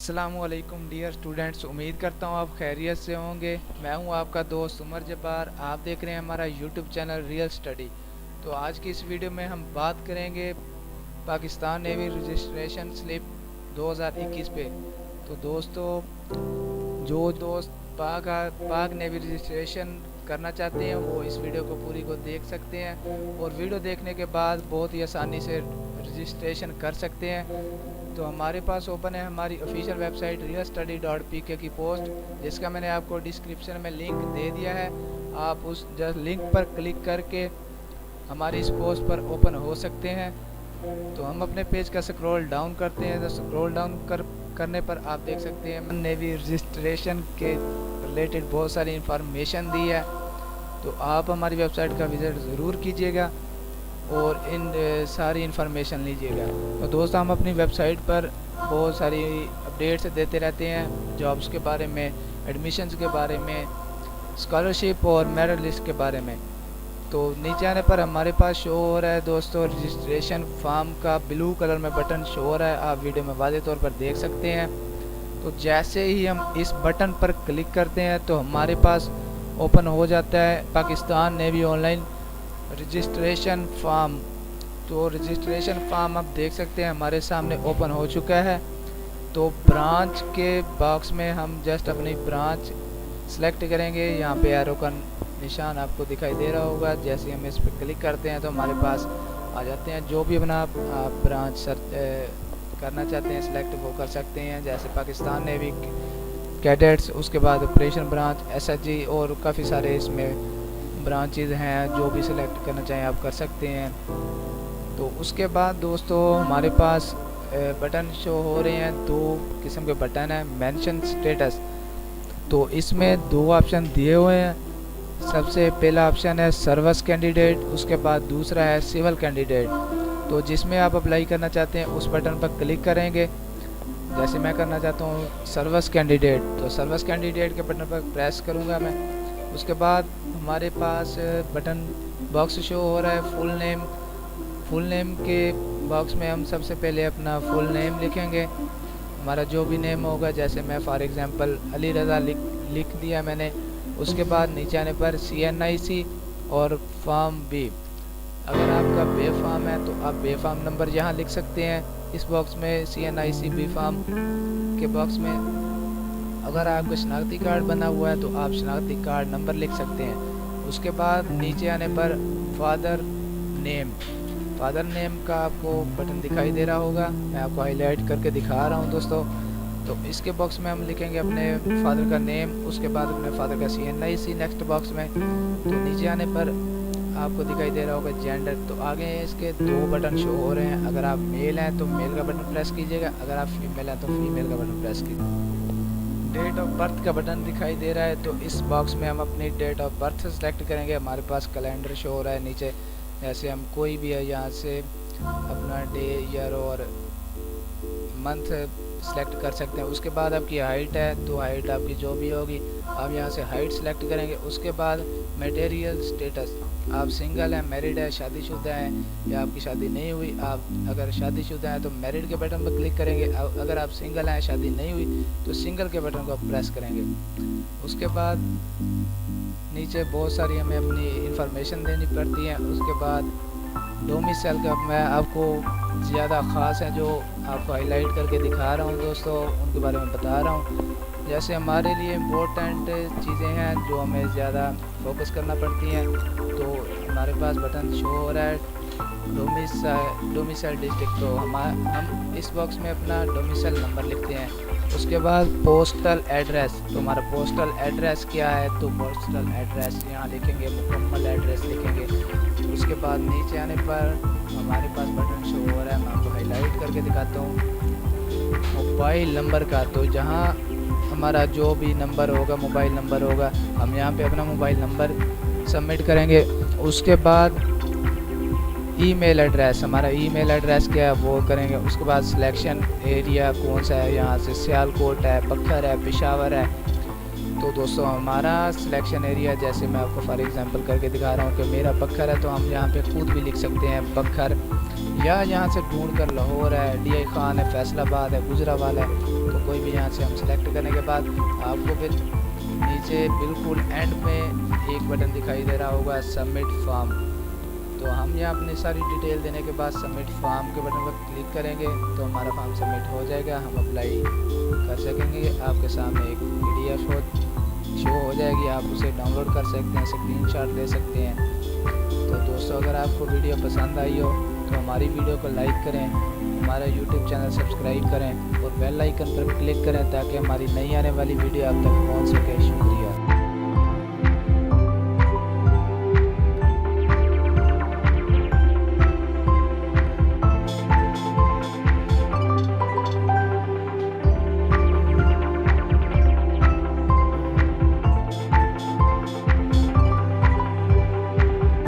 अस्सलामुअलैकुम dear students, उम्मीद करता हूँ आप खैरियत से होंगे। मैं हूँ आपका दोस्त उमर जब्बार। आप देख रहे हैं हमारा यूट्यूब चैनल रियल स्टडी। तो आज की इस वीडियो में हम बात करेंगे पाकिस्तान नेवी रजिस्ट्रेशन स्लिप 2021 पे। तो दोस्तों, जो दोस्त पाक नेवी रजिस्ट्रेशन करना चाहते हैं वो इस वीडियो को पूरी को देख सकते हैं और वीडियो देखने के बाद बहुत ही आसानी से रजिस्ट्रेशन कर सकते हैं। तो हमारे पास ओपन है हमारी ऑफिशियल वेबसाइट realstudy.pk की पोस्ट, जिसका मैंने आपको डिस्क्रिप्शन में लिंक दे दिया है। आप उस लिंक पर क्लिक करके हमारी इस पोस्ट पर ओपन हो सकते हैं। तो हम अपने पेज का स्क्रॉल डाउन करते हैं। तो स्क्रॉल डाउन करने पर आप देख सकते हैं नेवी रजिस्ट्रेशन के रिलेटेड बहुत सारी इंफॉर्मेशन दी है। तो आप हमारी वेबसाइट का विज़िट ज़रूर कीजिएगा और इन सारी इन्फॉर्मेशन लीजिएगा। तो दोस्तों, हम अपनी वेबसाइट पर बहुत सारी अपडेट्स देते रहते हैं, जॉब्स के बारे में, एडमिशन्स के बारे में, स्कॉलरशिप और मेरिट लिस्ट के बारे में। तो नीचे आने पर हमारे पास शो हो रहा है दोस्तों रजिस्ट्रेशन फॉर्म का ब्लू कलर में बटन शो हो रहा है। आप वीडियो में वाज़ेह तौर पर देख सकते हैं। तो जैसे ही हम इस बटन पर क्लिक करते हैं तो हमारे पास ओपन हो जाता है Pakistan navy online registration form. तो रजिस्ट्रेशन फॉर्म आप देख सकते हैं हमारे सामने ओपन हो चुका है। तो ब्रांच के बॉक्स में हम जस्ट अपनी ब्रांच सेलेक्ट करेंगे। यहाँ पे एरो का निशान आपको दिखाई दे रहा होगा। जैसे हम इस पर क्लिक करते हैं तो हमारे पास आ जाते हैं। जो भी अपना आप ब्रांच सर्च करना चाहते हैं सिलेक्ट वो कर सकते हैं, जैसे पाकिस्तान नेवी कैडेट्स, उसके बाद ऑपरेशन ब्रांच, एसएचजी और काफ़ी सारे इसमें ब्रांचेज हैं। जो भी सिलेक्ट करना चाहें आप कर सकते हैं। तो उसके बाद दोस्तों हमारे पास बटन शो हो रहे हैं। दो किस्म के बटन हैं। मेंशन स्टेटस, तो इसमें दो ऑप्शन दिए हुए हैं। सबसे पहला ऑप्शन है सर्विस कैंडिडेट, उसके बाद दूसरा है सिविल कैंडिडेट। तो जिसमें आप अप्लाई करना चाहते हैं उस बटन पर क्लिक करेंगे। जैसे मैं करना चाहता हूँ सर्विस कैंडिडेट, तो सर्विस कैंडिडेट के बटन पर प्रेस करूँगा मैं। उसके बाद हमारे पास बटन बॉक्स शो हो रहा है फुल नेम। फुल नेम के बॉक्स में हम सबसे पहले अपना फुल नेम लिखेंगे, हमारा जो भी नेम होगा। जैसे मैं फॉर एग्ज़ाम्पल अली रज़ा लिख दिया मैंने। उसके बाद नीचे आने पर CNIC और फॉर्म बी। अगर आपका बे फॉर्म है तो आप बे फॉर्म नंबर यहाँ लिख सकते हैं इस बॉक्स में, CNIC बी फॉर्म के बॉक्स में। अगर आपका शनाख्ती कार्ड बना हुआ है तो आप शनाख्ती कार्ड नंबर लिख सकते हैं। उसके बाद नीचे आने पर फादर नेम, फादर नेम का आपको बटन दिखाई दे रहा होगा। मैं आपको हाईलाइट करके दिखा रहा हूँ दोस्तों। तो इसके बॉक्स में हम लिखेंगे अपने फादर का नेम, उसके बाद अपने फादर का CNIC नेक्स्ट बॉक्स में। तो नीचे आने पर आपको दिखाई दे रहा होगा जेंडर। तो आगे इसके दो बटन शो हो रहे हैं। अगर आप मेल हैं तो मेल का बटन प्रेस कीजिएगा, अगर आप फीमेल हैं तो फीमेल का बटन प्रेस कीजिएगा। डेट ऑफ बर्थ का बटन दिखाई दे रहा है। तो इस बॉक्स में हम अपनी डेट ऑफ बर्थ सेलेक्ट करेंगे। हमारे पास कैलेंडर शो हो रहा है नीचे। जैसे हम कोई भी है यहाँ से अपना डे, ईयर और मंथ सेलेक्ट कर सकते हैं। उसके बाद आपकी हाइट है तो हाइट आपकी जो भी होगी आप यहाँ से हाइट सेलेक्ट करेंगे। उसके बाद मटेरियल स्टेटस, आप सिंगल हैं, मैरिड है, शादीशुदा हैं या आपकी शादी नहीं हुई। आप अगर शादीशुदा हैं तो मैरिड के बटन पर क्लिक करेंगे। अगर आप सिंगल हैं, शादी नहीं हुई तो सिंगल के बटन को प्रेस करेंगे। उसके बाद नीचे बहुत सारी हमें अपनी इंफॉर्मेशन देनी पड़ती है। उसके बाद डोमिसाइल का मैं आपको ज़्यादा ख़ास है जो आपको हाईलाइट करके दिखा रहा हूँ दोस्तों, उनके बारे में बता रहा हूँ। जैसे हमारे लिए इम्पोर्टेंट चीज़ें हैं जो हमें ज़्यादा फोकस करना पड़ती हैं। तो हमारे पास बटन शो हो रहा है डोमिसाइल डिस्ट्रिक्ट। तो हम इस बॉक्स में अपना डोमिसाइल नंबर लिखते हैं। उसके बाद पोस्टल एड्रेस, तो हमारा पोस्टल एड्रेस क्या है, तो पोस्टल एड्रेस यहाँ लिखेंगे, मुकम्मल एड्रेस लिखेंगे। उसके बाद नीचे आने पर हमारे पास बटन शो हो रहा है, मैं आपको हाईलाइट करके दिखाता हूँ मोबाइल नंबर का। तो जहाँ हमारा जो भी नंबर होगा, मोबाइल नंबर होगा, हम यहाँ पे अपना मोबाइल नंबर सबमिट करेंगे। उसके बाद ईमेल एड्रेस, हमारा ईमेल एड्रेस क्या है वो करेंगे। उसके बाद सिलेक्शन एरिया कौन सा है, यहाँ से सियालकोट है, पत्थर है, पेशावर है। तो दोस्तों हमारा सिलेक्शन एरिया, जैसे मैं आपको फॉर एग्जांपल करके दिखा रहा हूँ कि मेरा पत्थर है, तो हम यहाँ पे खुद भी लिख सकते हैं पत्थर, या यहाँ से ढूंढ कर लाहौर है, DI खान है, फैसलाबाद है, गुजरावाल है। तो आपको कोई भी यहाँ से हम सेलेक्ट करने के बाद आपको फिर नीचे बिल्कुल एंड में एक बटन दिखाई दे रहा होगा सबमिट फॉर्म। तो हम यहाँ अपनी सारी डिटेल देने के बाद सबमिट फॉर्म के बटन पर क्लिक करेंगे तो हमारा फॉर्म सबमिट हो जाएगा, हम अप्लाई कर सकेंगे। आपके सामने एक PDF शो हो जाएगी, आप उसे डाउनलोड कर सकते हैं, स्क्रीनशॉट ले सकते हैं। तो दोस्तों अगर आपको वीडियो पसंद आई हो तो हमारी वीडियो को लाइक करें, हमारा YouTube चैनल सब्सक्राइब करें और बेल आइकन पर क्लिक करें ताकि हमारी नई आने वाली वीडियो आप तक पहुंच सके। शुक्रिया।